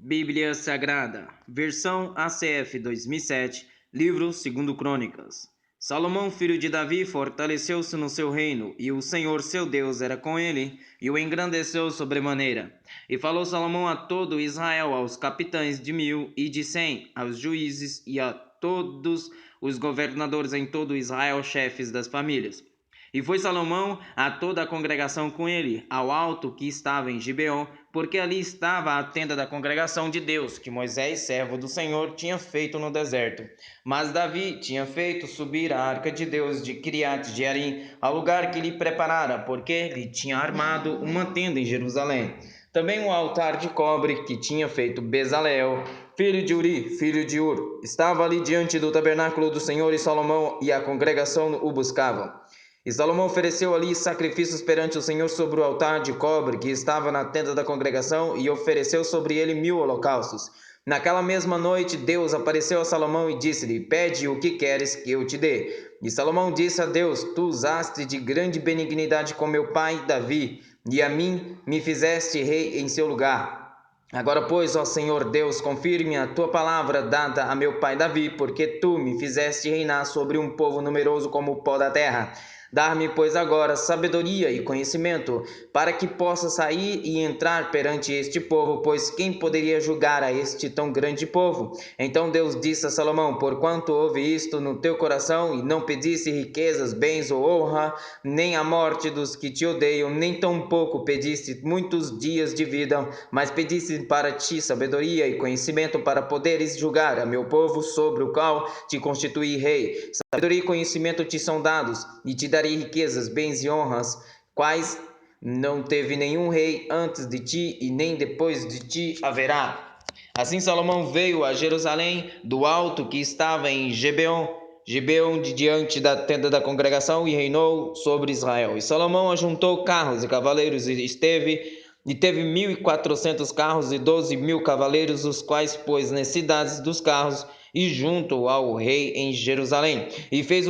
Bíblia Sagrada, versão ACF 2007, livro 2 Crônicas. Salomão, filho de Davi, fortaleceu-se no seu reino, e o Senhor seu Deus era com ele, e o engrandeceu sobremaneira. E falou Salomão a todo Israel, aos capitães de 1000 e de 100, aos juízes e a todos os governadores em todo Israel, chefes das famílias. E foi Salomão a toda a congregação com ele, ao alto que estava em Gibeon, porque ali estava a tenda da congregação de Deus, que Moisés, servo do Senhor, tinha feito no deserto. Mas Davi tinha feito subir a arca de Deus de Kiriat Jearim, ao lugar que lhe preparara, porque lhe tinha armado uma tenda em Jerusalém. Também o altar de cobre que tinha feito Bezaleel, filho de Uri, filho de Ur, estava ali diante do tabernáculo do Senhor, e Salomão e a congregação o buscavam. E Salomão ofereceu ali sacrifícios perante o Senhor sobre o altar de cobre que estava na tenda da congregação, e ofereceu sobre ele 1000 holocaustos. Naquela mesma noite, Deus apareceu a Salomão e disse-lhe: Pede o que queres que eu te dê. E Salomão disse a Deus: Tu usaste de grande benignidade com meu pai Davi, e a mim me fizeste rei em seu lugar. Agora, pois, ó Senhor Deus, confirme a tua palavra dada a meu pai Davi, porque tu me fizeste reinar sobre um povo numeroso como o pó da terra. Dar-me, pois, agora sabedoria e conhecimento, para que possa sair e entrar perante este povo, pois quem poderia julgar a este tão grande povo? Então Deus disse a Salomão: Porquanto houve isto no teu coração, e não pediste riquezas, bens ou honra, nem a morte dos que te odeiam, nem tampouco pediste muitos dias de vida, mas pediste para ti sabedoria e conhecimento, para poderes julgar a meu povo, sobre o qual te constituí rei. Sabedoria e conhecimento te são dados, e te darei riquezas, bens e honras, quais não teve nenhum rei antes de ti, e nem depois de ti haverá. Assim Salomão veio a Jerusalém do alto que estava em Gibeon de diante da tenda da congregação, e reinou sobre Israel. E Salomão ajuntou carros e cavaleiros, e teve 1400 carros e 12.000 cavaleiros, os quais pôs nas cidades dos carros e junto ao rei em Jerusalém. E fez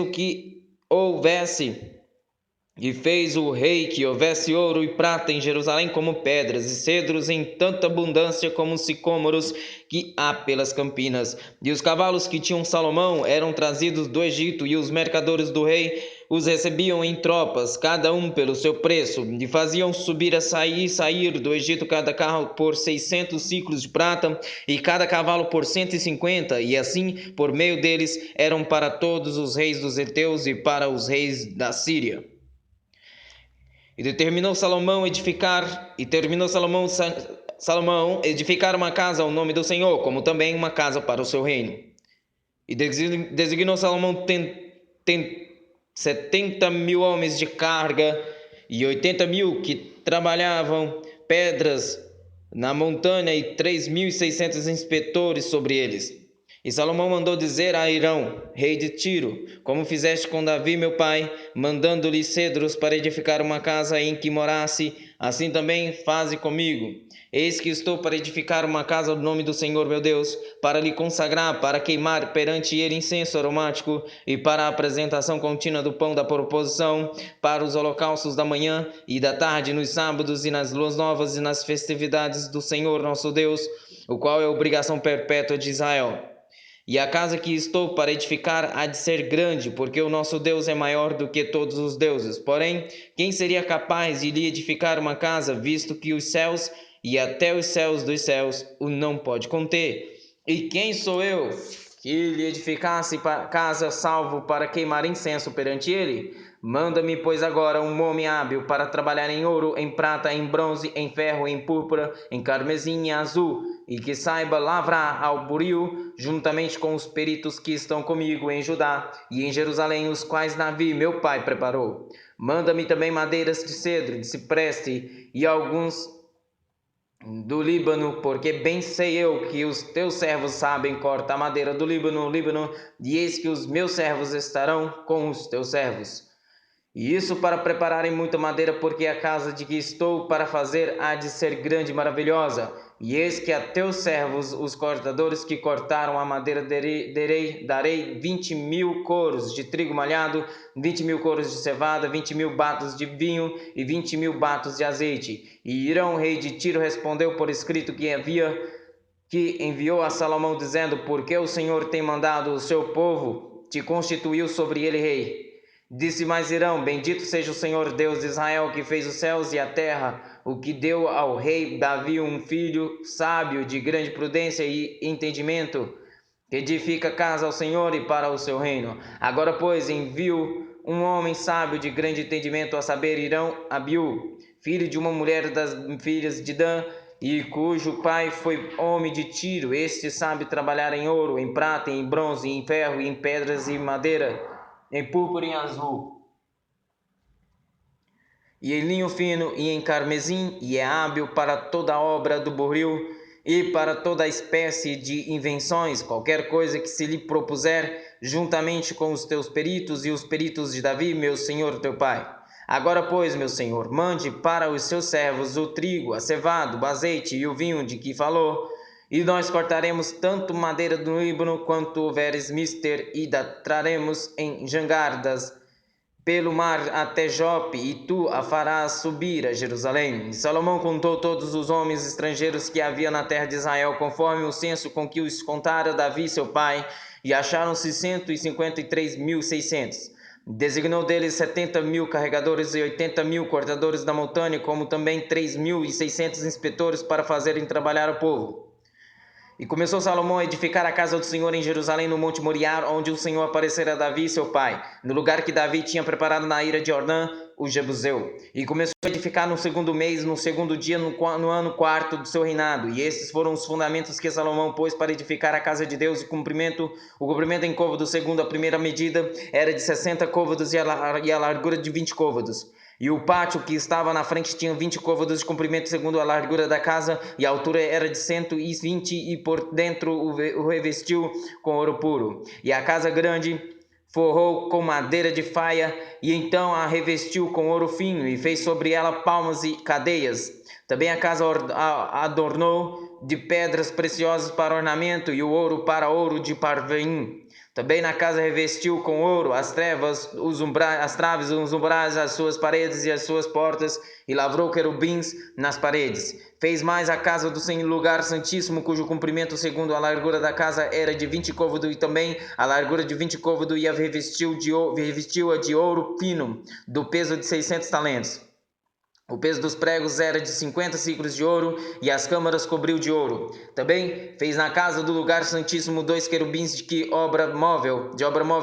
o rei que houvesse ouro e prata em Jerusalém, como pedras e cedros em tanta abundância como sicômoros que há pelas campinas. E os cavalos que tinham Salomão eram trazidos do Egito, e os mercadores do rei os recebiam em tropas, cada um pelo seu preço, e faziam subir e sair do Egito cada carro por 600 ciclos de prata, e cada cavalo por 150, e assim, por meio deles, eram para todos os reis dos heteus e para os reis da Síria. E terminou Salomão edificar uma casa ao nome do Senhor, como também uma casa para o seu reino. E designou Salomão 70.000 homens de carga, e 80.000 que trabalhavam pedras na montanha, e 3.600 inspetores sobre eles. E Salomão mandou dizer a Hirão, rei de Tiro: Como fizeste com Davi meu pai, mandando-lhe cedros para edificar uma casa em que morasse, assim também faze comigo. Eis que estou para edificar uma casa no nome do Senhor meu Deus, para lhe consagrar, para queimar perante ele incenso aromático, e para a apresentação contínua do pão da proposição, para os holocaustos da manhã e da tarde, nos sábados e nas luas novas e nas festividades do Senhor nosso Deus, o qual é obrigação perpétua de Israel. E a casa que estou para edificar há de ser grande, porque o nosso Deus é maior do que todos os deuses. Porém, quem seria capaz de lhe edificar uma casa, visto que os céus e até os céus dos céus o não pode conter? E quem sou eu que lhe edificasse casa, salvo para queimar incenso perante ele? Manda-me, pois, agora um homem hábil para trabalhar em ouro, em prata, em bronze, em ferro, em púrpura, em carmesim e azul, e que saiba lavrar ao buril, juntamente com os peritos que estão comigo em Judá e em Jerusalém, os quais Davi, meu pai, preparou. Manda-me também madeiras de cedro, de cipreste e alguns do Líbano, porque bem sei eu que os teus servos sabem cortar a madeira do Líbano, e eis que os meus servos estarão com os teus servos. E isso para prepararem muita madeira, porque a casa de que estou para fazer há de ser grande e maravilhosa. E eis que a teus servos, os cortadores que cortaram a madeira, darei 20.000 coros de trigo malhado, 20.000 coros de cevada, 20.000 batos de vinho e 20.000 batos de azeite. E Hirão, rei de Tiro, respondeu por escrito que havia que enviou a Salomão, dizendo: porque o Senhor tem mandado o seu povo, te constituiu sobre ele rei. Disse mais Irão: bendito seja o Senhor Deus de Israel, que fez os céus e a terra, o que deu ao rei Davi um filho sábio, de grande prudência e entendimento, que edifica casa ao Senhor e para o seu reino. Agora, pois, envio um homem sábio de grande entendimento, a saber, Irão Abiú, filho de uma mulher das filhas de Dan, e cujo pai foi homem de Tiro. Este sabe trabalhar em ouro, em prata, em bronze, em ferro, em pedras e madeira, em púrpura e em azul, e em linho fino, e em carmesim, e é hábil para toda a obra do boril, e para toda espécie de invenções, qualquer coisa que se lhe propuser, juntamente com os teus peritos e os peritos de Davi, meu senhor teu pai. Agora, pois, meu senhor, mande para os seus servos o trigo, a cevada, o azeite e o vinho de que falou, e nós cortaremos tanto madeira do Líbano quanto houveres mister, e da traremos em jangardas pelo mar até Jope, e tu a farás subir a Jerusalém. E Salomão contou todos os homens estrangeiros que havia na terra de Israel, conforme o censo com que os contara Davi seu pai, e acharam-se 153.600. Designou deles 70.000 carregadores e 80.000 cortadores da montanha, como também 3.600 inspetores para fazerem trabalhar o povo. E começou Salomão a edificar a casa do Senhor em Jerusalém, no Monte Moriá, onde o Senhor aparecera a Davi, seu pai, no lugar que Davi tinha preparado na ira de Ordã, o Jebuseu. E começou a edificar no segundo mês, no segundo dia, no ano quarto do seu reinado. E estes foram os fundamentos que Salomão pôs para edificar a casa de Deus. O comprimento em côvados, segundo a primeira medida, era de 60 côvados e a largura de 20 côvados. E o pátio que estava na frente tinha 20 côvados de comprimento, segundo a largura da casa, e a altura era de 120, e por dentro o revestiu com ouro puro. E a casa grande forrou com madeira de faia, e então a revestiu com ouro fino, e fez sobre ela palmas e cadeias. Também a casa adornou de pedras preciosas para ornamento, e o ouro para ouro de Parvaim. Também na casa revestiu com ouro as traves, os umbrais, as suas paredes e as suas portas, e lavrou querubins nas paredes. Fez mais a casa do lugar santíssimo, cujo comprimento segundo a largura da casa era de 20 côvados, e também a largura de 20 côvados, e a revestiu-a de ouro fino, do peso de 600 talentos. O peso dos pregos era de 50 ciclos de ouro, e as câmaras cobriu de ouro. Também fez na casa do lugar santíssimo 2 querubins de obra móvel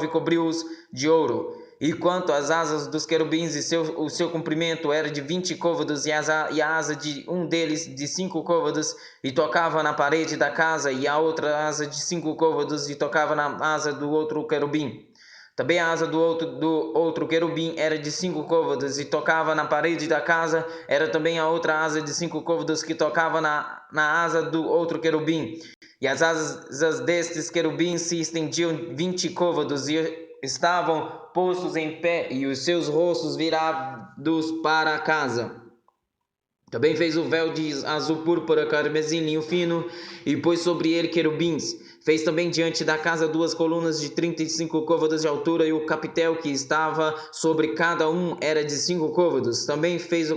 cobriu-os de ouro. E quanto às asas dos querubins, o seu comprimento era de 20 côvados, e a asa de um deles de 5 côvados, e tocava na parede da casa, e a outra asa de 5 côvados, e tocava na asa do outro querubim. Também a asa do outro querubim era de 5 côvados, e tocava na parede da casa. Era também a outra asa de 5 côvados, que tocava na asa do outro querubim. E as asas destes querubins se estendiam 20 côvados, e estavam postos em pé, e os seus rostos virados para a casa. Também fez o véu de azul púrpura, carmesim, linho fino, e pôs sobre ele querubins. Fez também diante da casa 2 colunas de 35 côvados de altura, e o capitel que estava sobre cada um era de 5 côvados. Também fez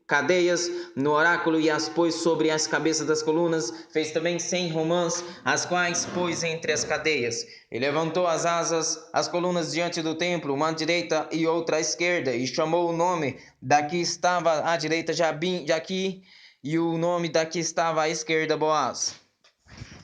cadeias no oráculo, e as pôs sobre as cabeças das colunas. Fez também 100 romãs, as quais pôs entre as cadeias. E levantou as colunas diante do templo, uma à direita e outra à esquerda, e chamou o nome da que estava à direita Jaqui, e o nome da que estava à esquerda Boaz.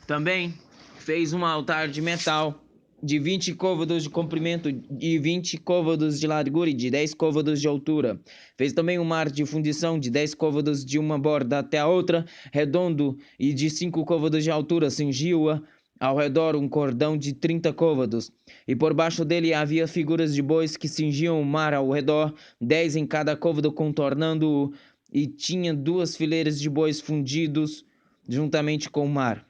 Também fez um altar de metal de 20 côvados de comprimento, e 20 côvados de largura, e de 10 côvados de altura. Fez também um mar de fundição de 10 côvados de uma borda até a outra, redondo, e de 5 côvados de altura. Cingiu-a ao redor um cordão de 30 côvados, e por baixo dele havia figuras de bois que cingiam o mar ao redor, 10 em cada côvado, contornando-o, e tinha 2 fileiras de bois fundidos juntamente com o mar.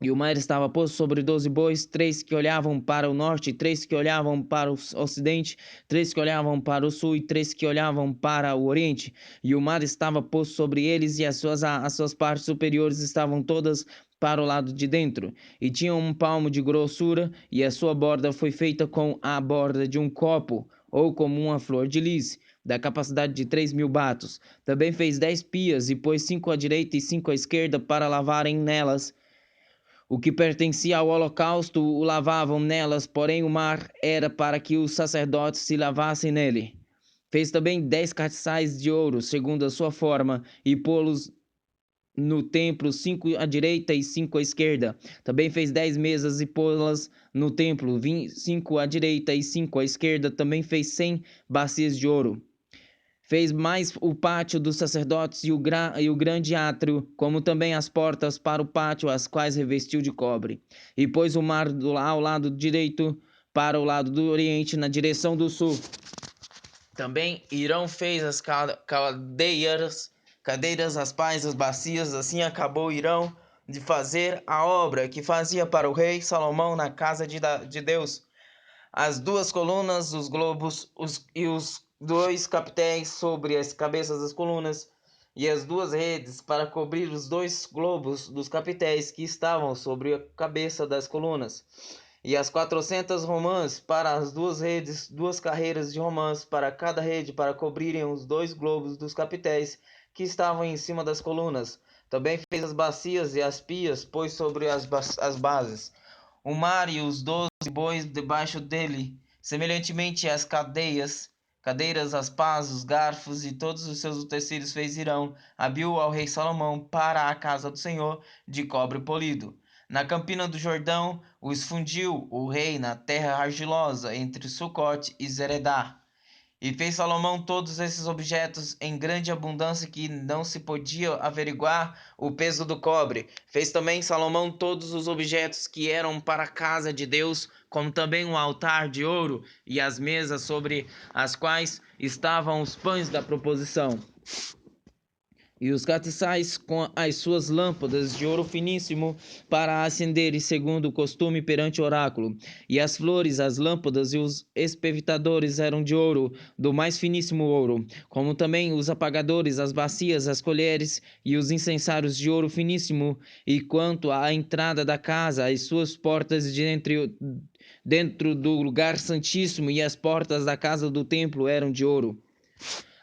E o mar estava posto sobre 12 bois, 3 que olhavam para o norte, 3 que olhavam para o ocidente, 3 que olhavam para o sul, e 3 que olhavam para o oriente. E o mar estava posto sobre eles, e as suas partes superiores estavam todas para o lado de dentro, e tinham um palmo de grossura, e a sua borda foi feita com a borda de um copo, ou como uma flor de lis, da capacidade de 3.000 batos. Também fez 10 pias, e pôs 5 à direita e 5 à esquerda, para lavarem nelas O que pertencia ao holocausto o lavavam nelas, porém o mar era para que os sacerdotes se lavassem nele. Fez também 10 castiçais de ouro, segundo a sua forma, e pô-los no templo, 5 à direita e 5 à esquerda. Também fez 10 mesas e pô-las no templo, 5 à direita e 5 à esquerda. Também fez 100 bacias de ouro. Fez mais o pátio dos sacerdotes e o grande átrio, como também as portas para o pátio, as quais revestiu de cobre. E pôs o mar ao lado direito para o lado do oriente, na direção do sul. Também Hirão fez as cadeiras, as pás, as bacias. Assim acabou Hirão de fazer a obra que fazia para o rei Salomão na casa de Deus. As 2 colunas, os globos e os 2 capitéis sobre as cabeças das colunas, e as 2 redes para cobrir os 2 globos dos capitéis que estavam sobre a cabeça das colunas, e as 400 romãs para as 2 redes, 2 carreiras de romãs para cada rede para cobrirem os 2 globos dos capitéis que estavam em cima das colunas. Também fez as bacias e as pias, pôs sobre as bases o mar e os 12 bois debaixo dele, semelhantemente às cadeiras, as pás, os garfos e todos os seus utensílios fez Hirão, habiu ao rei Salomão para a casa do Senhor de cobre polido. Na campina do Jordão os fundiu o rei na terra argilosa entre Sucote e Zeredá. E fez Salomão todos esses objetos em grande abundância que não se podia averiguar o peso do cobre. Fez também Salomão todos os objetos que eram para a casa de Deus, como também o altar de ouro e as mesas sobre as quais estavam os pães da proposição. E os castiçais com as suas lâmpadas de ouro finíssimo para acenderem segundo o costume perante o oráculo. E as flores, as lâmpadas e os espevitadores eram de ouro, do mais finíssimo ouro, como também os apagadores, as bacias, as colheres e os incensários de ouro finíssimo. E quanto à entrada da casa, as suas portas dentro do lugar santíssimo e as portas da casa do templo eram de ouro.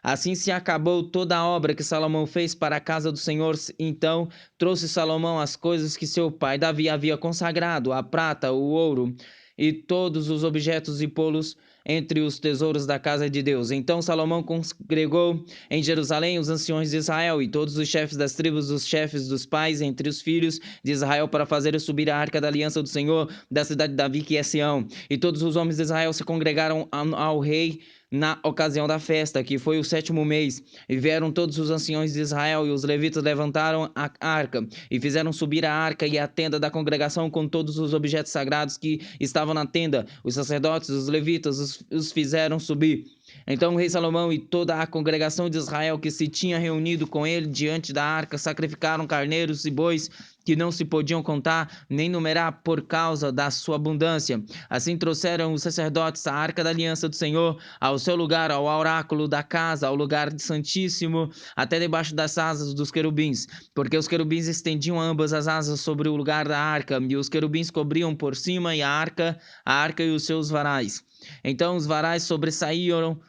Assim se acabou toda a obra que Salomão fez para a casa do Senhor. Então trouxe Salomão as coisas que seu pai Davi havia consagrado, a prata, o ouro e todos os objetos, e pô-los entre os tesouros da casa de Deus. Então Salomão congregou em Jerusalém os anciões de Israel e todos os chefes das tribos, os chefes dos pais entre os filhos de Israel, para fazer subir a arca da aliança do Senhor da cidade de Davi, que é Sião. E todos os homens de Israel se congregaram ao rei na ocasião da festa, que foi o 7º mês, e vieram todos os anciões de Israel, e os levitas levantaram a arca, e fizeram subir a arca e a tenda da congregação com todos os objetos sagrados que estavam na tenda. Os sacerdotes, os levitas, os fizeram subir. Então o rei Salomão e toda a congregação de Israel que se tinha reunido com ele diante da arca sacrificaram carneiros e bois que não se podiam contar nem numerar por causa da sua abundância. Assim trouxeram os sacerdotes a arca da aliança do Senhor ao seu lugar, ao oráculo da casa, ao lugar santíssimo, até debaixo das asas dos querubins, porque os querubins estendiam ambas as asas sobre o lugar da arca, e os querubins cobriam por cima e a arca e os seus varais. Então os varais sobressaíram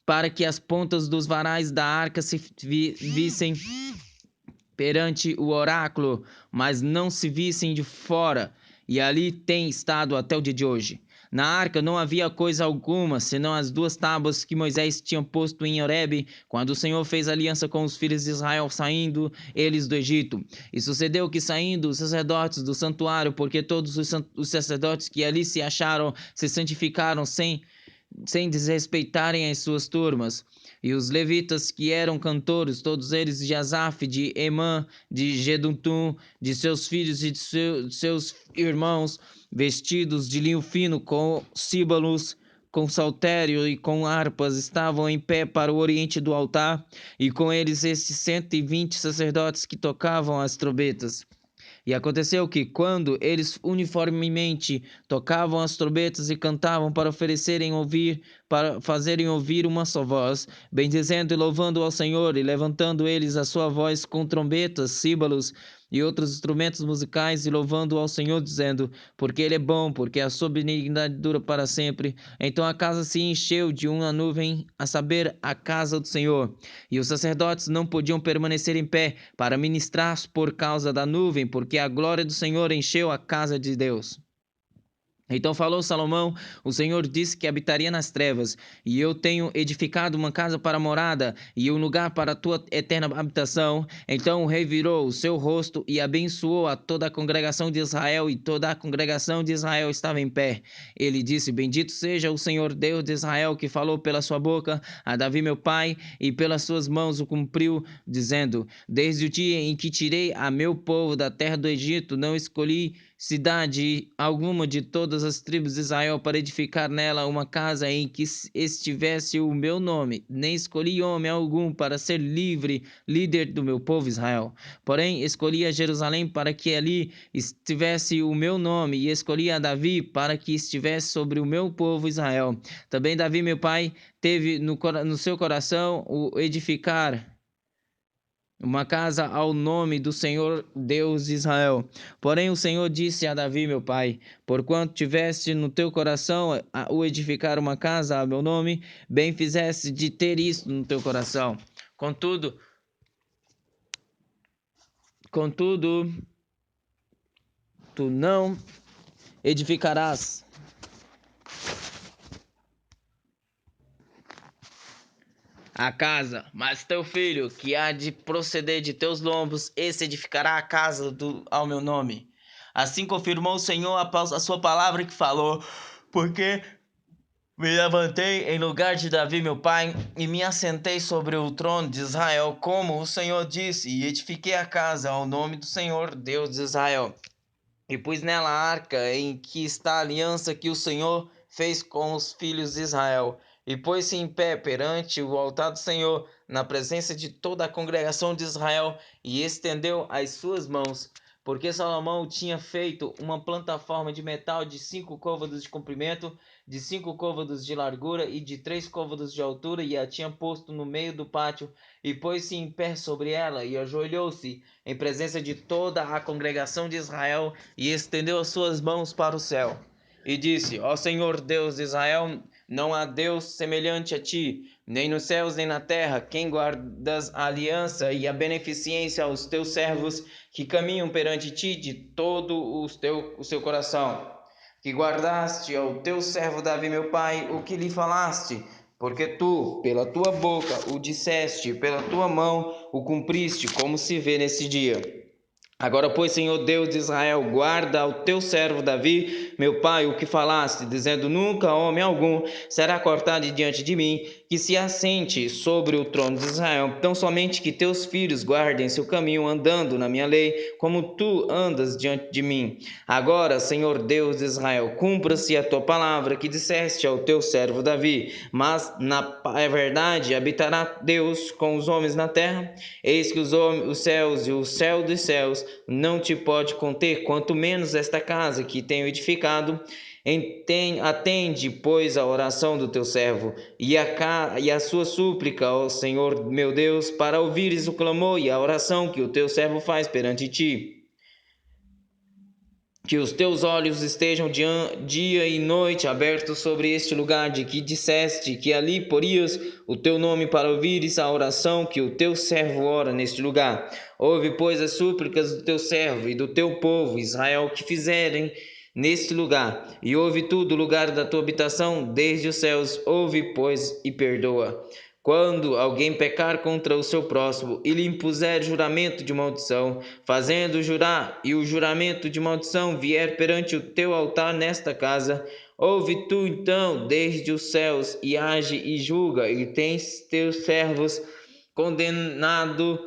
para que as pontas dos varais da arca se vissem perante o oráculo, mas não se vissem de fora, e ali tem estado até o dia de hoje. Na arca não havia coisa alguma, senão as 2 tábuas que Moisés tinha posto em Horebe, quando o Senhor fez aliança com os filhos de Israel, saindo eles do Egito. E sucedeu que, saindo os sacerdotes do santuário, porque todos os sacerdotes que ali se acharam se santificaram sem desrespeitarem as suas turmas. E os levitas que eram cantores, todos eles de Asaf, de Emã, de Jedutum, de seus filhos e de seus irmãos, vestidos de linho fino, com símbolos, com saltério e com harpas, estavam em pé para o oriente do altar, e com eles estes 120 sacerdotes que tocavam as trombetas. E aconteceu que, quando eles uniformemente tocavam as trombetas e cantavam para fazerem ouvir uma só voz, bendizendo e louvando ao Senhor, e levantando eles a sua voz com trombetas, símbolos e outros instrumentos musicais, e louvando ao Senhor, dizendo: porque Ele é bom, porque a sua benignidade dura para sempre. Então a casa se encheu de uma nuvem, a saber, a casa do Senhor. E os sacerdotes não podiam permanecer em pé para ministrar por causa da nuvem, porque a glória do Senhor encheu a casa de Deus. Então falou Salomão: o Senhor disse que habitaria nas trevas, e eu tenho edificado uma casa para morada, e um lugar para a tua eterna habitação. Então o rei virou o seu rosto e abençoou a toda a congregação de Israel, e toda a congregação de Israel estava em pé. Ele disse: bendito seja o Senhor Deus de Israel, que falou pela sua boca a Davi meu pai, e pelas suas mãos o cumpriu, dizendo: desde o dia em que tirei a meu povo da terra do Egito, não escolhi cidade alguma de todas as tribos de Israel para edificar nela uma casa em que estivesse o meu nome, nem escolhi homem algum para ser líder do meu povo Israel. Porém, escolhi a Jerusalém para que ali estivesse o meu nome, e escolhi a Davi para que estivesse sobre o meu povo Israel. Também Davi, meu pai, teve no seu coração o edificar uma casa ao nome do Senhor Deus de Israel. Porém o Senhor disse a Davi meu pai: porquanto tiveste no teu coração o edificar uma casa a meu nome, bem fizeste de ter isso no teu coração. Contudo, tu não edificarás a casa, mas teu filho, que há de proceder de teus lombos, esse edificará a casa ao meu nome. Assim confirmou o Senhor a sua palavra que falou, porque me levantei em lugar de Davi meu pai, e me assentei sobre o trono de Israel, como o Senhor disse, e edifiquei a casa ao nome do Senhor, Deus de Israel. E pus nela a arca em que está a aliança que o Senhor fez com os filhos de Israel. E pôs-se em pé perante o altar do Senhor, na presença de toda a congregação de Israel, e estendeu as suas mãos. Porque Salomão tinha feito uma plataforma de metal de 5 côvados de comprimento, de 5 côvados de largura e de 3 côvados de altura, e a tinha posto no meio do pátio, e pôs-se em pé sobre ela, e ajoelhou-se em presença de toda a congregação de Israel, e estendeu as suas mãos para o céu. E disse: ó Senhor Deus de Israel, não há Deus semelhante a ti, nem nos céus nem na terra, quem guardas a aliança e a beneficência aos teus servos que caminham perante ti de todo o seu coração. Que guardaste ao teu servo Davi meu pai o que lhe falaste, porque tu, pela tua boca, o disseste, pela tua mão o cumpriste, como se vê nesse dia. Agora, pois, Senhor Deus de Israel, guarda ao teu servo Davi, meu pai, o que falaste, dizendo: nunca homem algum será cortado diante de mim, que se assente sobre o trono de Israel. Tão somente que teus filhos guardem seu caminho, andando na minha lei, como tu andas diante de mim. Agora, Senhor Deus de Israel, cumpra-se a tua palavra que disseste ao teu servo Davi. Mas, na verdade, habitará Deus com os homens na terra? Eis que os céus e o céu dos céus não te pode conter, quanto menos esta casa que tenho edificado. Atende, pois, a oração do teu servo e a sua súplica ao Senhor meu Deus, para ouvires o clamor e a oração que o teu servo faz perante ti. Que os teus olhos estejam dia e noite abertos sobre este lugar de que disseste que ali porias o teu nome, para ouvires a oração que o teu servo ora neste lugar. Ouve, pois, as súplicas do teu servo e do teu povo Israel que fizerem neste lugar, e ouve tu do lugar da tua habitação desde os céus. Ouve, pois, e perdoa. Quando alguém pecar contra o seu próximo e lhe impuser juramento de maldição, fazendo jurar, e o juramento de maldição vier perante o teu altar nesta casa, ouve tu então desde os céus, e age e julga, e tens teus servos condenando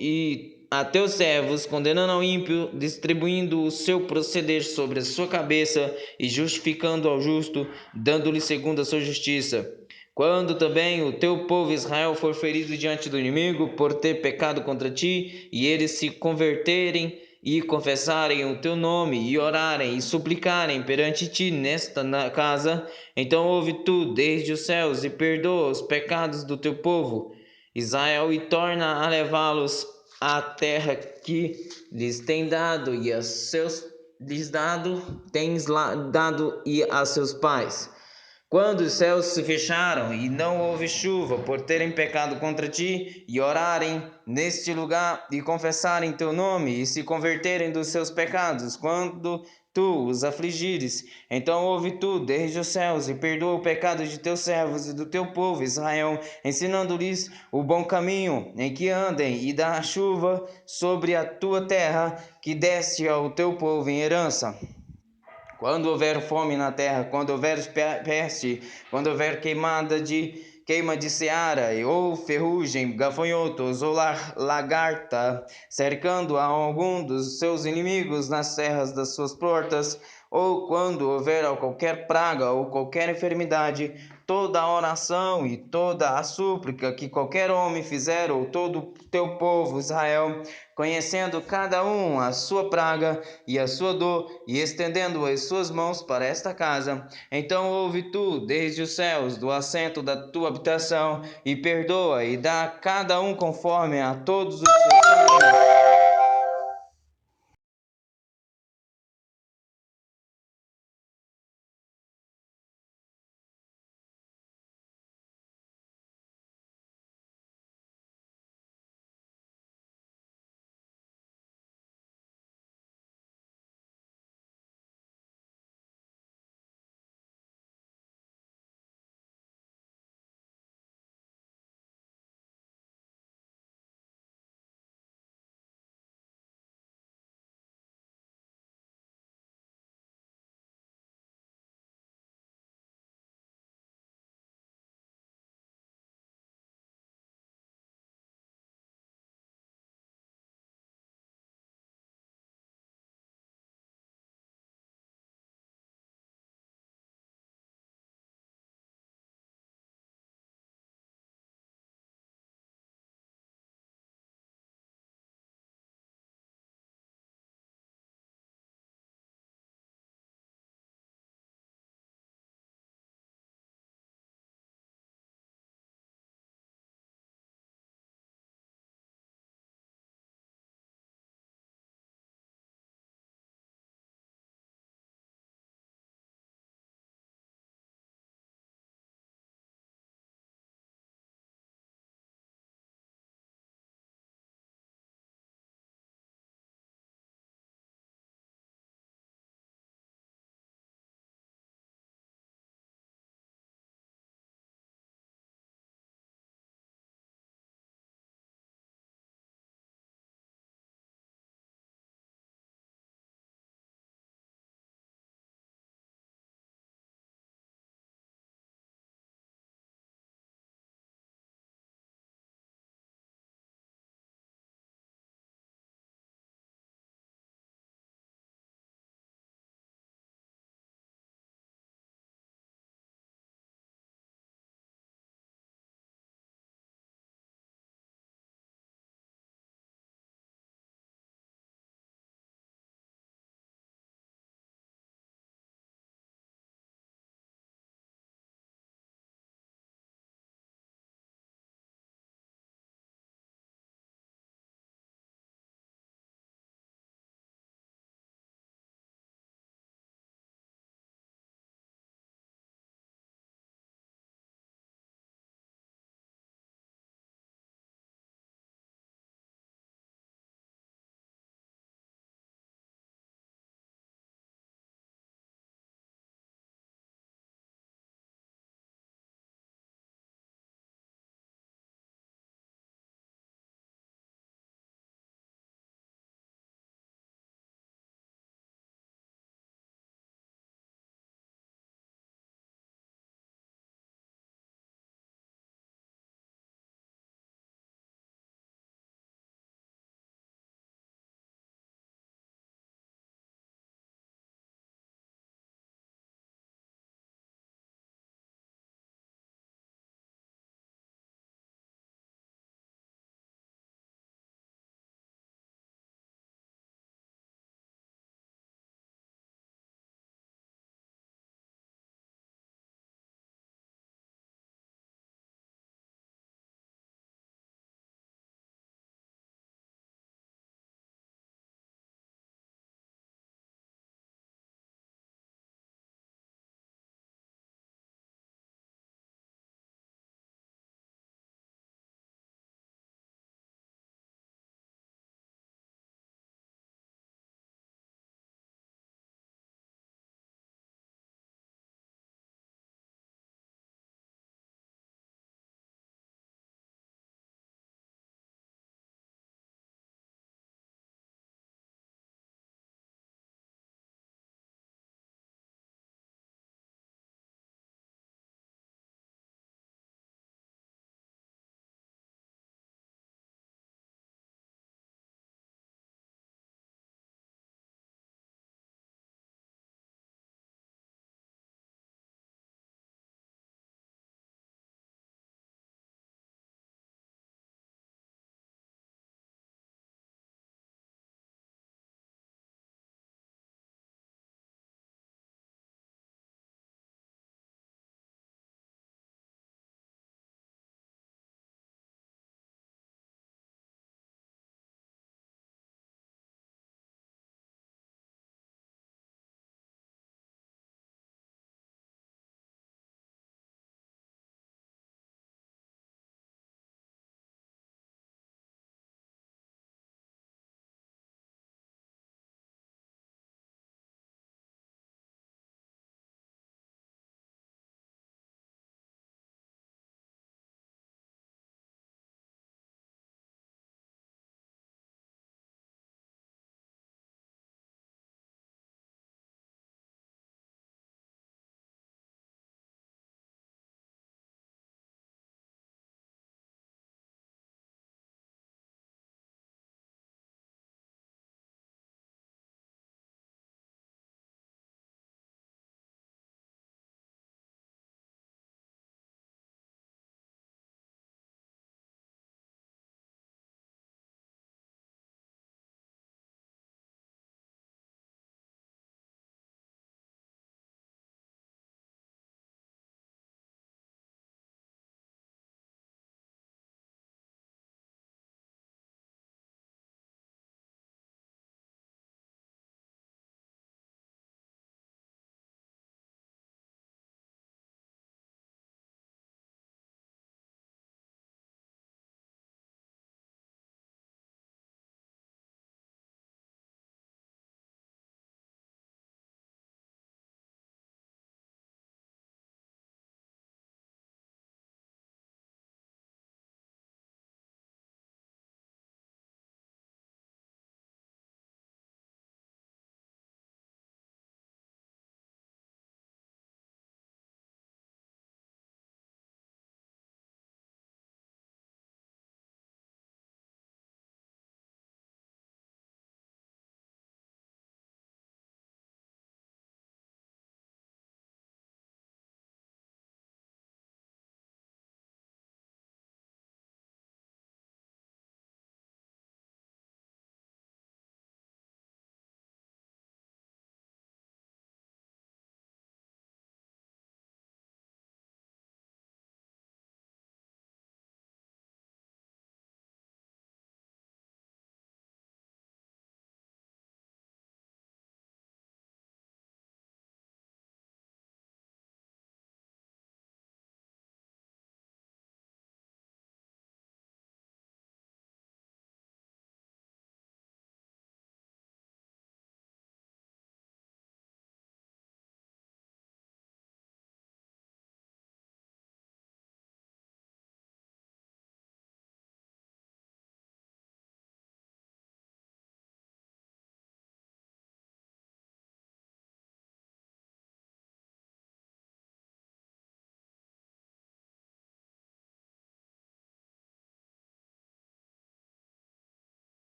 e a teus servos, condenando ao ímpio, distribuindo o seu proceder sobre a sua cabeça, e justificando ao justo, dando-lhe segundo a sua justiça. Quando também o teu povo Israel for ferido diante do inimigo, por ter pecado contra ti, e eles se converterem e confessarem o teu nome, e orarem e suplicarem perante ti nesta casa, então ouve tu desde os céus, e perdoa os pecados do teu povo Israel, e torna a levá-los a terra que lhes tem dado e a seus lhes dado dado e a seus pais. Quando os céus se fecharam e não houve chuva por terem pecado contra ti, e orarem neste lugar e confessarem teu nome e se converterem dos seus pecados, quando tu os afligires, então ouve tu desde os céus e perdoa o pecado de teus servos e do teu povo Israel, ensinando-lhes o bom caminho em que andem, e dá a chuva sobre a tua terra que deste ao teu povo em herança. Quando houver fome na terra, quando houver peste, quando houver queima de seara, ou ferrugem, gafanhotos, ou lagarta, cercando a algum dos seus inimigos nas terras das suas portas, ou quando houver qualquer praga ou qualquer enfermidade, toda a oração e toda a súplica que qualquer homem fizer, ou todo o teu povo Israel, conhecendo cada um a sua praga e a sua dor, e estendendo as suas mãos para esta casa, então ouve tu desde os céus, do assento da tua habitação, e perdoa, e dá a cada um conforme a todos os seus caminhos